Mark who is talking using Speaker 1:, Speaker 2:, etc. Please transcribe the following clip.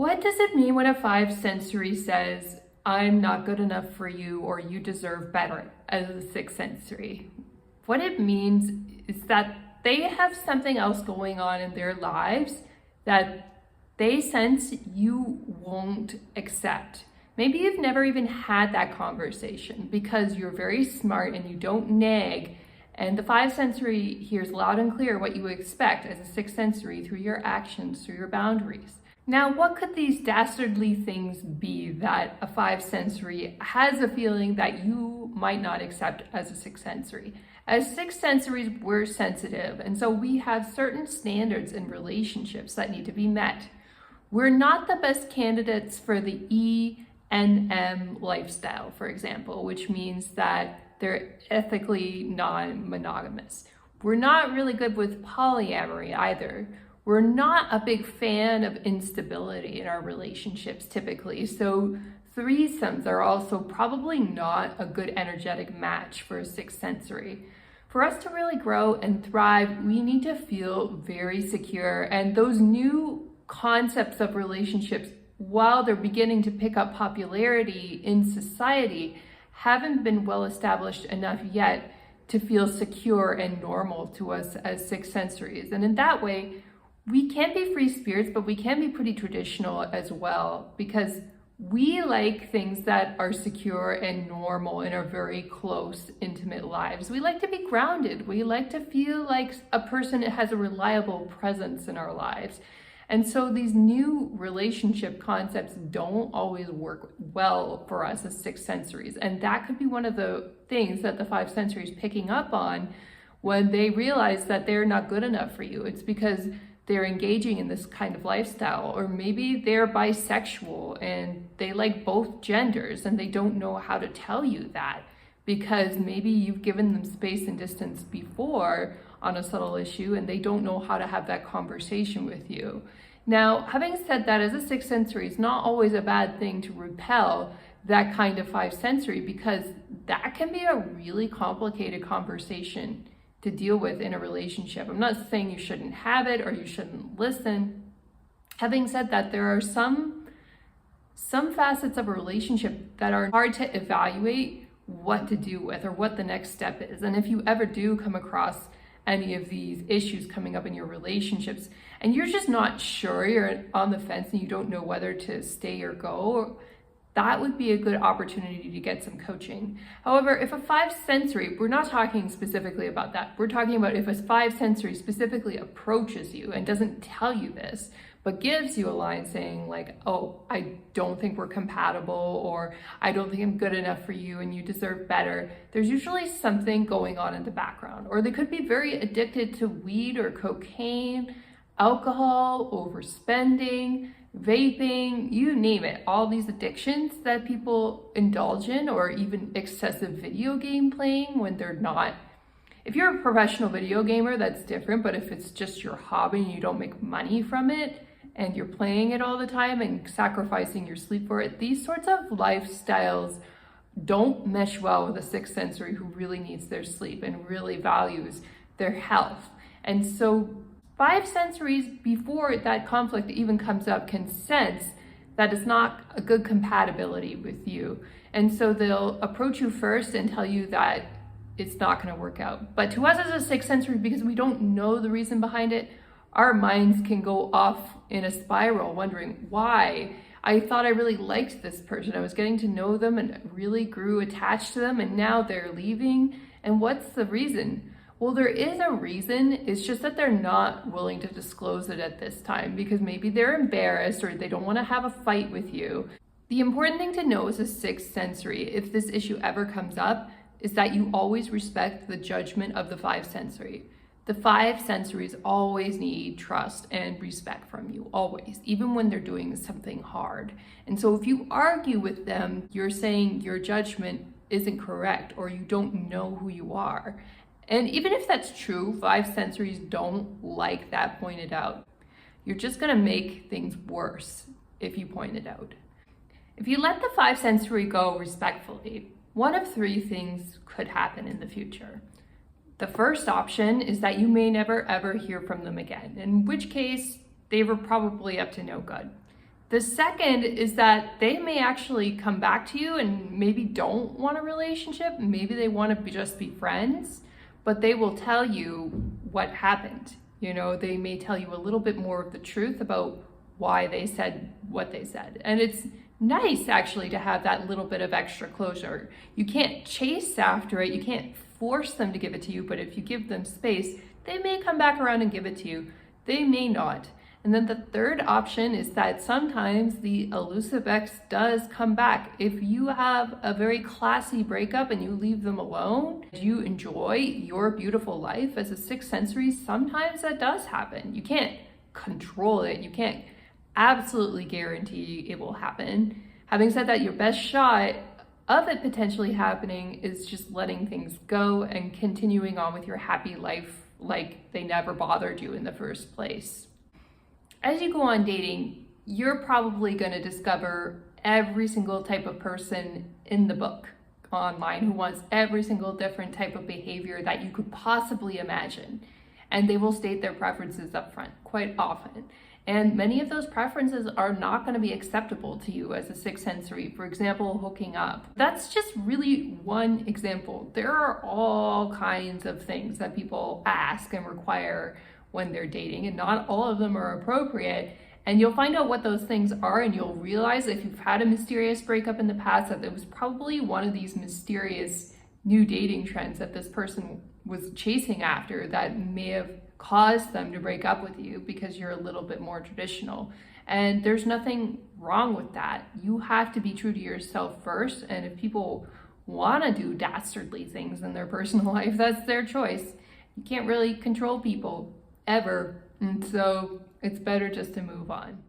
Speaker 1: What does it mean when a five sensory says, I'm not good enough for you or you deserve better as a sixth sensory? What it means is that they have something else going on in their lives that they sense you won't accept. Maybe you've never even had that conversation because you're very smart and you don't nag. And the five sensory hears loud and clear what you expect as a sixth sensory through your actions, through your boundaries. Now, what could these dastardly things be that a five sensory has a feeling that you might not accept as a sixth sensory? As sixth sensories, we're sensitive, and so we have certain standards in relationships that need to be met. We're not the best candidates for the ENM lifestyle, for example, which means that they're ethically non-monogamous. We're not really good with polyamory either. We're not a big fan of instability in our relationships typically, so threesomes are also probably not a good energetic match for a sixth sensory. For us to really grow and thrive, we need to feel very secure, and those new concepts of relationships, while they're beginning to pick up popularity in society, haven't been well established enough yet to feel secure and normal to us as sixth sensories. And in that way, we can be free spirits, but we can be pretty traditional as well, because we like things that are secure and normal in our very close, intimate lives. We like to be grounded. We like to feel like a person has a reliable presence in our lives. And so these new relationship concepts don't always work well for us as sixth sensories. And that could be one of the things that the five sensories picking up on when they realize that they're not good enough for you. It's because they're engaging in this kind of lifestyle, or maybe they're bisexual and they like both genders and they don't know how to tell you that because maybe you've given them space and distance before on a subtle issue and they don't know how to have that conversation with you. Now, having said that, as a sixth sensory, it's not always a bad thing to repel that kind of five sensory, because that can be a really complicated conversation to deal with in a relationship. I'm not saying you shouldn't have it or you shouldn't listen. Having said that, there are some facets of a relationship that are hard to evaluate what to do with or what the next step is. And if you ever do come across any of these issues coming up in your relationships and you're just not sure, you're on the fence and you don't know whether to stay or go, that would be a good opportunity to get some coaching. However, if a five sensory, we're not talking specifically about that. We're talking about if a five sensory specifically approaches you and doesn't tell you this, but gives you a line saying like, oh, I don't think we're compatible, or I don't think I'm good enough for you and you deserve better. There's usually something going on in the background, or they could be very addicted to weed or cocaine, alcohol, overspending, vaping, you name it, all these addictions that people indulge in, or even excessive video game playing when they're not. If you're a professional video gamer, that's different, but if it's just your hobby and you don't make money from it and you're playing it all the time and sacrificing your sleep for it, these sorts of lifestyles don't mesh well with a sixth sensory who really needs their sleep and really values their health. And so five sensories, before that conflict even comes up, can sense that it's not a good compatibility with you. And so they'll approach you first and tell you that it's not going to work out. But to us as a sixth sensory, because we don't know the reason behind it, our minds can go off in a spiral wondering why. I thought I really liked this person. I was getting to know them and really grew attached to them, and now they're leaving. And what's the reason? Well, there is a reason. It's just that they're not willing to disclose it at this time because maybe they're embarrassed or they don't want to have a fight with you. The important thing to know as a sixth sensory, if this issue ever comes up, is that you always respect the judgment of the five sensory. The five sensories always need trust and respect from you, always, even when they're doing something hard. And so if you argue with them, you're saying your judgment isn't correct or you don't know who you are. And even if that's true, five sensories don't like that pointed out. You're just gonna make things worse if you point it out. If you let the five sensory go respectfully, one of three things could happen in the future. The first option is that you may never ever hear from them again, in which case they were probably up to no good. The second is that they may actually come back to you and maybe don't want a relationship. Maybe they want to just be friends, but they will tell you what happened. You know, they may tell you a little bit more of the truth about why they said what they said. And it's nice actually to have that little bit of extra closure. You can't chase after it. You can't force them to give it to you, but if you give them space, they may come back around and give it to you. They may not. And then the third option is that sometimes the elusive ex does come back. If you have a very classy breakup and you leave them alone, you enjoy your beautiful life as a sixth sensory, sometimes that does happen. You can't control it. You can't absolutely guarantee it will happen. Having said that, your best shot of it potentially happening is just letting things go and continuing on with your happy life like they never bothered you in the first place. As you go on dating, you're probably going to discover every single type of person in the book online who wants every single different type of behavior that you could possibly imagine. And they will state their preferences up front quite often. And many of those preferences are not going to be acceptable to you as a sixth sensory. For example, hooking up. That's just really one example. There are all kinds of things that people ask and require when they're dating, and not all of them are appropriate. And you'll find out what those things are, and you'll realize if you've had a mysterious breakup in the past that it was probably one of these mysterious new dating trends that this person was chasing after that may have caused them to break up with you because you're a little bit more traditional. And there's nothing wrong with that. You have to be true to yourself first, and if people want to do dastardly things in their personal life, that's their choice. You can't really control people ever, and so it's better just to move on.